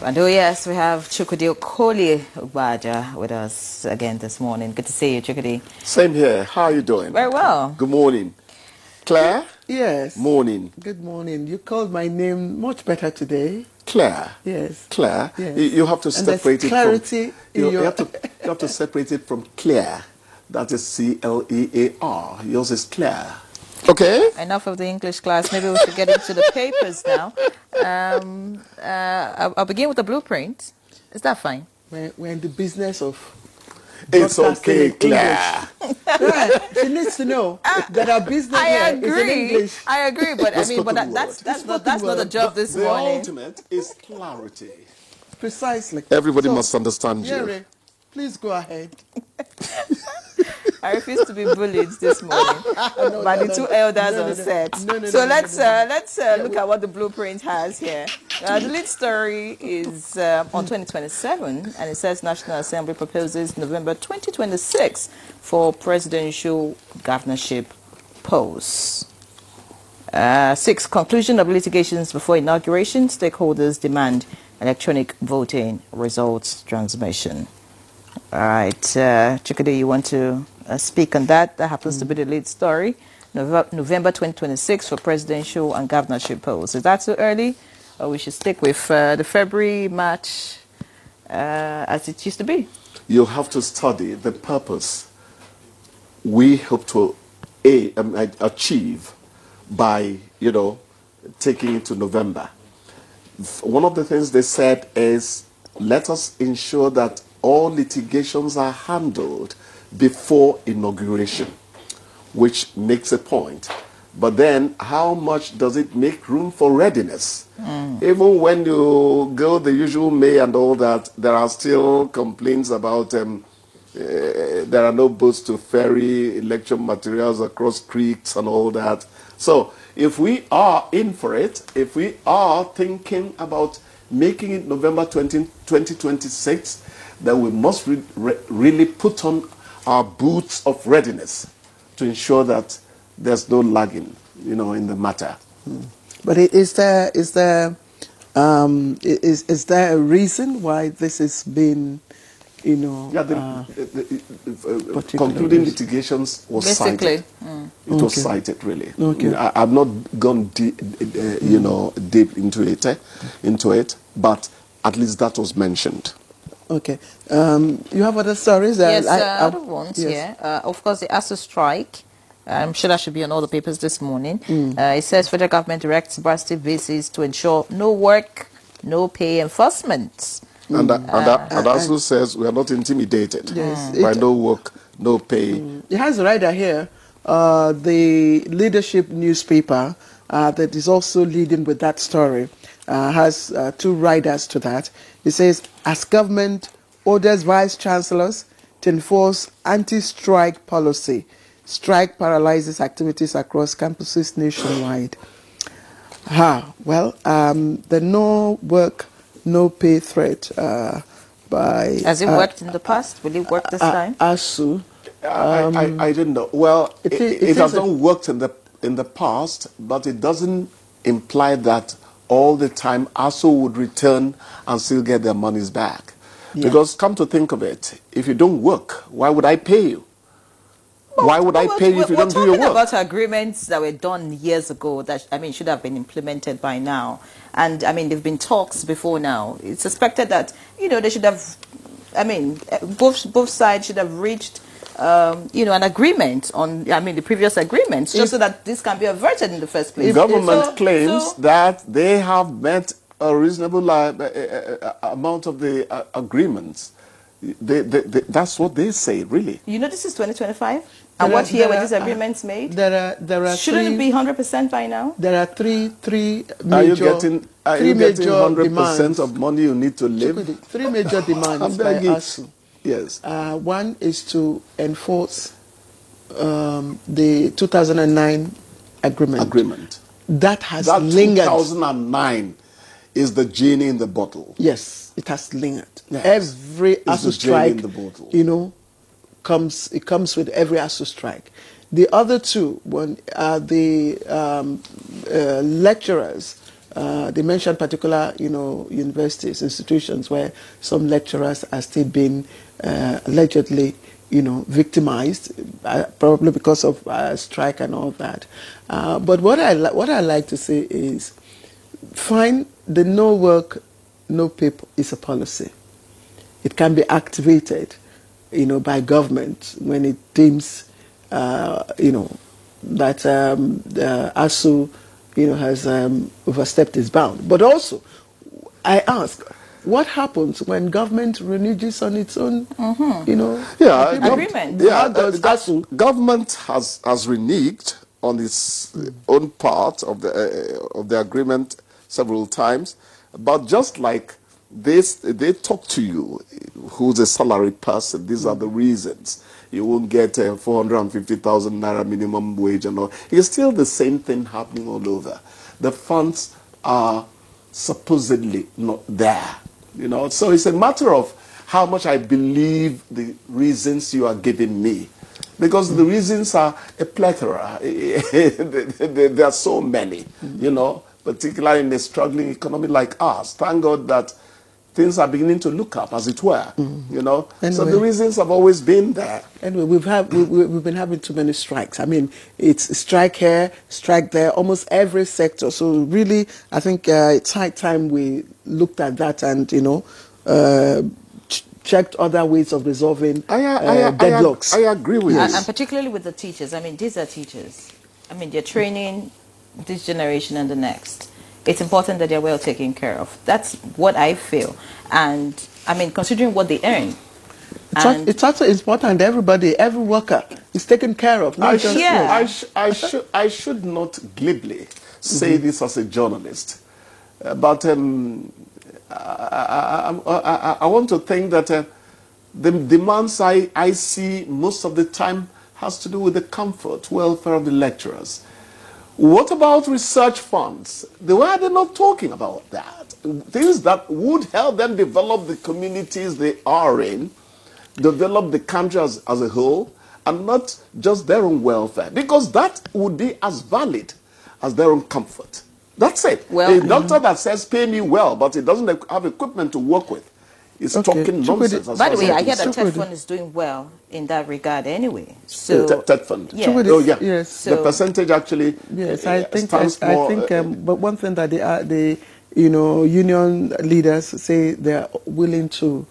And oh yes, we have Chukwudi Okoli-Ugbaja with us again this morning. Good to see you, Chukwudi. Same here. How are you doing? Very well. Good morning. Claire? Yes. Morning. Good morning. You called my name much better today. Claire? Yes. Claire? Yes. You have to separate it clarity from... You have to separate it from Claire. That is C-L-E-A-R. Yours is Claire. Okay? Enough of the English class. Maybe we should get into the papers now. I'll begin with the blueprint. Is that fine? We're in the business of... It's okay, Claire. Right. She needs to know that our business here is in English. I agree, but I mean, but that's not the job this morning. The ultimate is clarity. Precisely. Everybody must understand you. Jerry, please go ahead. I refuse to be bullied this morning by the two elders on set. So let's look at what the blueprint has here. The lead story is on 2027, and it says National Assembly proposes November 2026 for presidential governorship posts. 6. Conclusion of litigations before inauguration. Stakeholders demand electronic voting results transmission. All right, Chukwudi, you want to speak on that? That happens to be the lead story. November 2026 for presidential and governorship polls. Is that too early? Or we should stick with the February, March, as it used to be? You have to study the purpose we hope to achieve by, taking it to November. One of the things they said is, let us ensure that all litigations are handled before inauguration, which makes a point. But then, how much does it make room for readiness? Even when you go the usual May and all that, there are still complaints about there are no boats to ferry election materials across creeks and all that. So, if we are in for it, if we are thinking about making it November 2026, then we must really put on our boots of readiness to ensure that there's no lagging, in the matter. But is there a reason why this has been, concluding litigations was cited. It was cited, really. Okay. I've not gone deep into it, but at least that was mentioned. Okay. You have other stories? Yes, other ones, yes. Of course, the ASU strike. I'm sure that should be on all the papers this morning. It says federal government directs Varsity VCs to ensure no work, no pay enforcement. And ASU says we are not intimidated by no work, no pay. It has a rider here, the leadership newspaper that is also leading with that story. Has two riders to that. It says, as government orders vice chancellors to enforce anti-strike policy, strike paralyzes activities across campuses nationwide. The no work, no pay threat by... Has it worked in the past? Will it work this time? ASU. I don't know. Well, it has not worked in the past, but it doesn't imply that all the time ASU would return and still get their monies back. Yeah. Because come to think of it, if you don't work, why would I pay you? Why would I pay you if you don't do your work? We're talking about agreements that were done years ago that, should have been implemented by now. And, there have been talks before now. It's suspected that, they should have, both sides should have reached an agreement on, the previous agreements, just so that this can be averted in the first place. The government claims that they have met a reasonable amount of the agreements. That's what they say, really. This is 2025? And what year were these agreements made? There are Shouldn't it be 100% by now? There are three major... Are you getting 100% of money you need to live? Three major demands by ASU. Yes. One is to enforce the 2009 agreement. That has lingered. 2009 is the genie in the bottle. Yes, it has lingered. Yes. Every ASU strike, comes with every ASU strike. The other two, one are the lecturers They mentioned particular, universities, institutions where some lecturers are still being allegedly, victimized, probably because of strike and all that. But what I like to say is, fine, the no work, no pay is a policy. It can be activated, by government when it deems, that ASU, has overstepped its bound. But also, I ask, what happens when government reneges on its own, agreement? How does ASU? Government has reneged on its own part of the agreement several times, but just like they talk to you, who's a salaried person, these are the reasons. You won't get 450,000 naira minimum wage and all. It's still the same thing happening all over. The funds are supposedly not there. So it's a matter of how much I believe the reasons you are giving me. Because the reasons are a plethora. There are so many, particularly in a struggling economy like ours. Thank God that things are beginning to look up, as it were, Anyway, so the reasons have always been there. Anyway, we've been having too many strikes. I mean, it's strike here, strike there, almost every sector. So really, I think it's high time we looked at that and, checked other ways of resolving deadlocks. I agree with you. And particularly with the teachers. I mean, these are teachers. I mean, they're training this generation and the next. It's important that they're well taken care of. That's what I feel. And, I mean, considering what they earn. It's also important every worker is taken care of. I should not glibly say this as a journalist. But I want to think that the demands I see most of the time has to do with the comfort, welfare of the lecturers. What about research funds? Why are they not talking about that? Things that would help them develop the communities they are in, develop the country as a whole, and not just their own welfare. Because that would be as valid as their own comfort. That's it. Well, a doctor that says, pay me well, but he doesn't have equipment to work with, is talking nonsense. By the way, I hear that TED Fund is doing well in that regard anyway. So TED Fund. Yeah. Oh, yeah. Yes. So, the percentage actually I think, but one thing that the union leaders say they are willing to,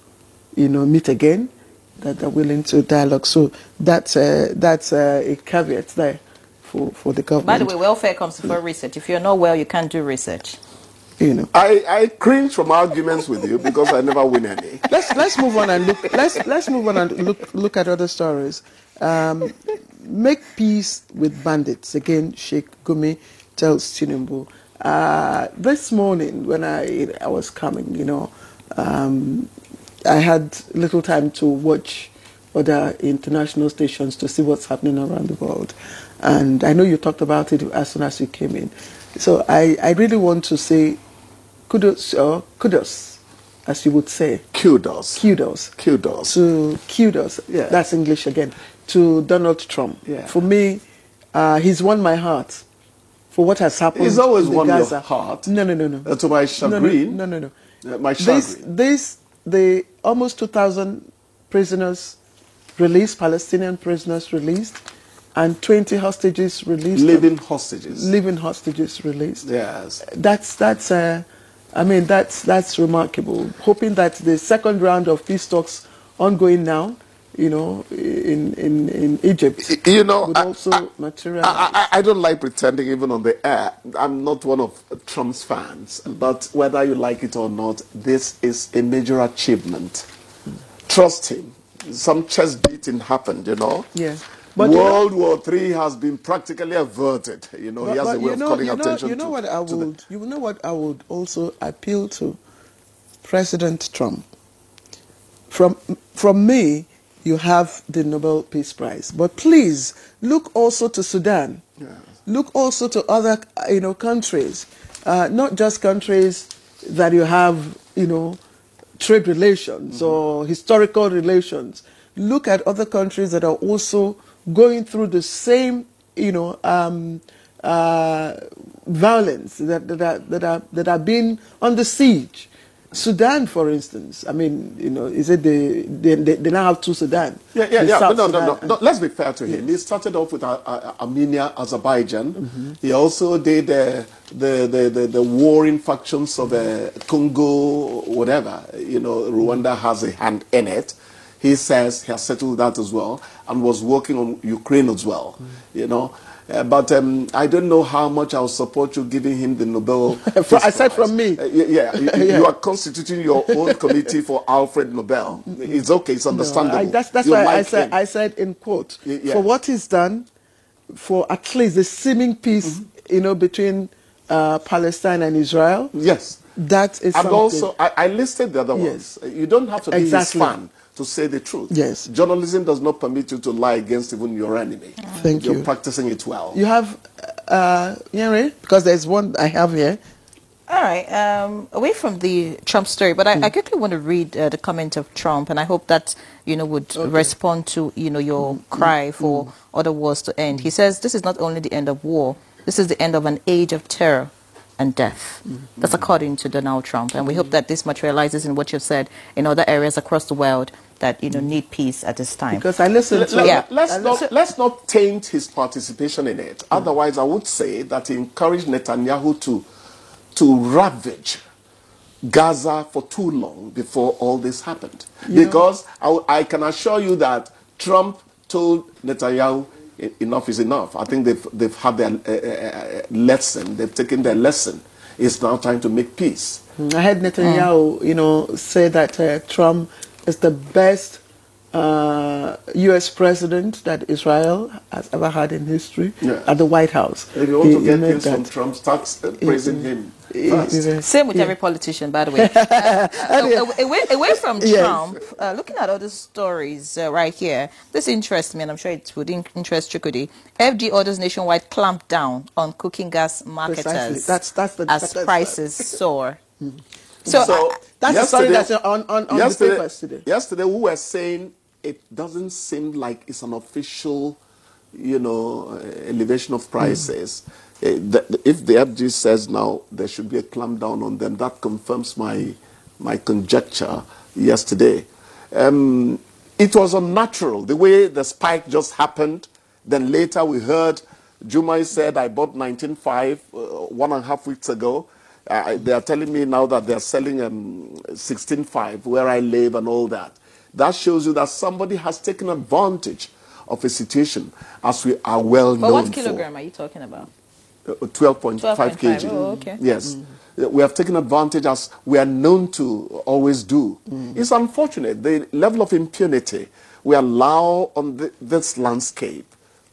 meet again, that they're willing to dialogue. So that's a caveat there for the government. By the way, welfare comes before research. If you're not well, you can't do research. I cringe from arguments with you because I never win any. Let's move on and look at other stories. Make peace with bandits. Again, Sheikh Gumi tells Tinubu. This morning when I was coming, I had little time to watch other international stations to see what's happening around the world. And I know you talked about it as soon as you came in. So I really want to say kudos, as you would say. Kudos. Yeah. That's English again. To Donald Trump. Yeah. For me, he's won my heart for what has happened. He's always won Gaza. your heart. No. To my chagrin. No. My chagrin. The almost 2,000 prisoners released, Palestinian prisoners released, and 20 hostages released. Living hostages released. Yes. That's remarkable. Hoping that the second round of peace talks ongoing now, in Egypt, would also materialize. I don't like pretending even on the air. I'm not one of Trump's fans, but whether you like it or not, this is a major achievement. Trust him. Some chest beating happened, Yes. But World War III has been practically averted. He has a way of calling attention to what I would also appeal to President Trump. From me, you have the Nobel Peace Prize, but please look also to Sudan. Yes. Look also to other countries, not just countries that you have trade relations or historical relations. Look at other countries that are also going through the same violence that are being under siege. Sudan, for instance, I mean, you know, is it they now have two Sudan? Yeah. South But Sudan no. Let's be fair to him. He started off with Armenia, Azerbaijan. He also did the warring factions of Congo, whatever. You know, Rwanda has a hand in it. He says he has settled that as well and was working on Ukraine as well. You know. But I don't know how much I'll support you giving him the Nobel Peace aside Prize. from me. You are constituting your own committee for Alfred Nobel. It's okay, it's understandable. That's You why like I him. said in quote, Yeah. for what he's done, for at least the seeming peace, you know, between Palestine and Israel. Yes. That is And something. also, I listed the other ones. You don't have to be Exactly. his fan to say the truth. Yes. Journalism does not permit you to lie against even your enemy. Thank You're you. practicing it well. You have, Henry, because there's one I have here. All right, away from the Trump story, but I quickly want to read the comment of Trump, and I hope that, you know, would respond to, you know, your cry for other wars to end. He says, this is not only the end of war, this is the end of an age of terror and death. That's according to Donald Trump, and we hope that this materializes in what you've said in other areas across the world that, you know, need peace at this time. Because I listened to Yeah. Let's not taint his participation in it. Otherwise, I would say that he encouraged Netanyahu to ravage Gaza for too long before all this happened. Because I can assure you that Trump told Netanyahu, enough is enough. I think they've had their lesson. They've taken their lesson. It's now time to make peace. I heard Netanyahu, you know, say that Trump is the best U.S. president that Israel has ever had in history at the White House. If you want to get made things from Trump, start praising him first. Same with every politician, by the way. Away from Trump, looking at all the stories right here, this interests me, and I'm sure it would interest Chukwudi. FD orders nationwide clamp down on cooking gas marketers as prices soar. So that's the story that's on the papers today. Yesterday, we were saying it doesn't seem like it's an official, you know, elevation of prices. If the FG says now there should be a clampdown on them, that confirms my conjecture yesterday. It was unnatural, the way the spike just happened. Then later we heard Jumai said, I bought 19.5 1.5 weeks ago. They are telling me now that they're selling 16.5 where I live and all that. That shows you that somebody has taken advantage of a situation, as we are well known for. But what kilogram are you talking about? 12.5 kg. Oh, okay. Yes. We have taken advantage, as we are known to always do. It's unfortunate, the level of impunity we allow on this landscape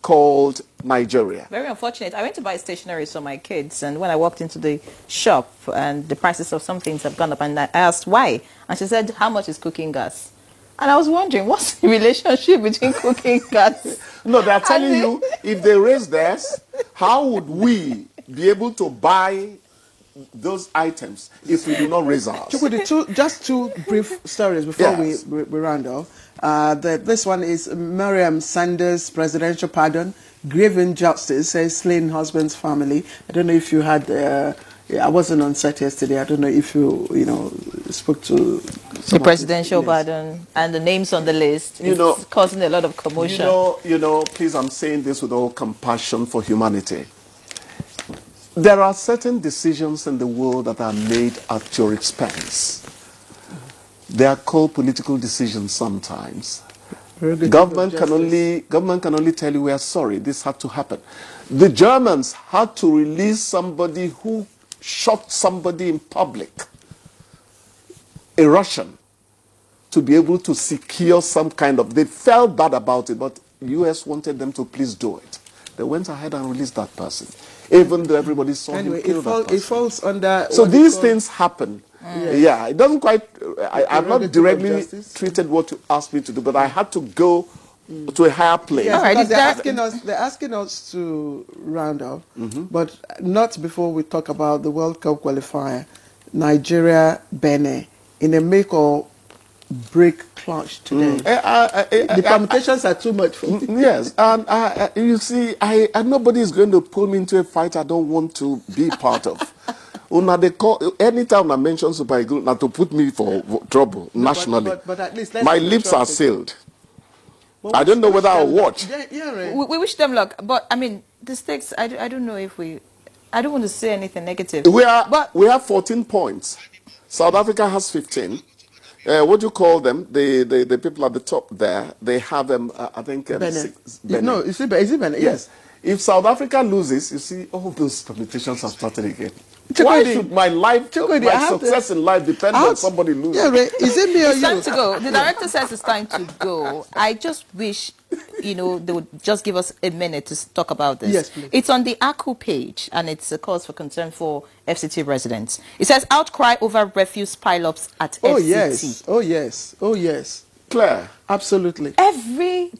called Nigeria. Very unfortunate. I went to buy stationery for my kids, and when I walked into the shop, and the prices of some things have gone up, and I asked why, and she said, how much is cooking gas? And I was wondering, what's the relationship between cooking gas? No, they're telling you, if they raise theirs, how would we be able to buy those items if we do not raise ours? Just two brief stories before we round off. This one is Miriam Sanders' presidential pardon, grave injustice, says slain husband's family. I don't know if you had... I wasn't on set yesterday. I don't know if you spoke to the presidential pardon and the names on the list. It's causing a lot of commotion. Please, I'm saying this with all compassion for humanity. There are certain decisions in the world that are made at your expense. They are called political decisions sometimes. Government can only tell you we are sorry, this had to happen. The Germans had to release somebody who shot somebody in public, a Russian, to be able to secure some kind of... They felt bad about it, but the US wanted them to please do it. They went ahead and released that person, even though everybody saw him kill that person. It falls under... So these things happen. Yeah, it doesn't quite... I'm not directly treated what you asked me to do, but I had to go to a higher place. Yes, right, they're asking us to round up, but not before we talk about the World Cup qualifier, Nigeria, Benin, in a make or break clutch today. The permutations are too much for me. Yes, and you see, nobody is going to pull me into a fight I don't want to be part of. Anytime I mention Super Eagles, now to put me for trouble nationally, but at least my lips are sealed. Well, I don't know whether I'll watch. Right. We wish them luck, but I mean, the stakes. I don't know if we. I don't want to say anything negative. We have 14 points. South Africa has 15. What do you call them? The people at the top there. They have them. I think. Six, no, is it Benin? Yes. If South Africa loses, you see, all those permutations have started again. Why should my success in life depend on somebody losing? Yeah, right. Is it me or it's you? Time to go. The director says it's time to go. I just wish, they would just give us a minute to talk about this. Yes, please. It's on the ACU page, and it's a cause for concern for FCT residents. It says, outcry over refuse pile-ups at FCT. Oh, yes. Oh, yes. Oh, yes. Claire. Absolutely. Every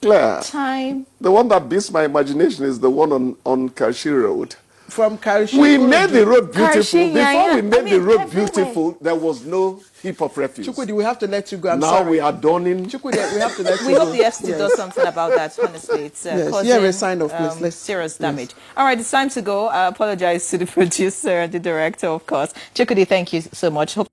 time. The one that beats my imagination is the one on Karshi Road. From Karshi. We made the road beautiful. Karshi, Before we made the road beautiful, there was no heap of refuse. Chukwudi, we have to let you go. I'm now sorry. we are done in. Chukwudi, we have to let you we go. hope the FCT does something about that, honestly. It's causing a sign of serious damage. All right, it's time to go. I apologize to the producer and the director, of course. Chukwudi, thank you so much. Hope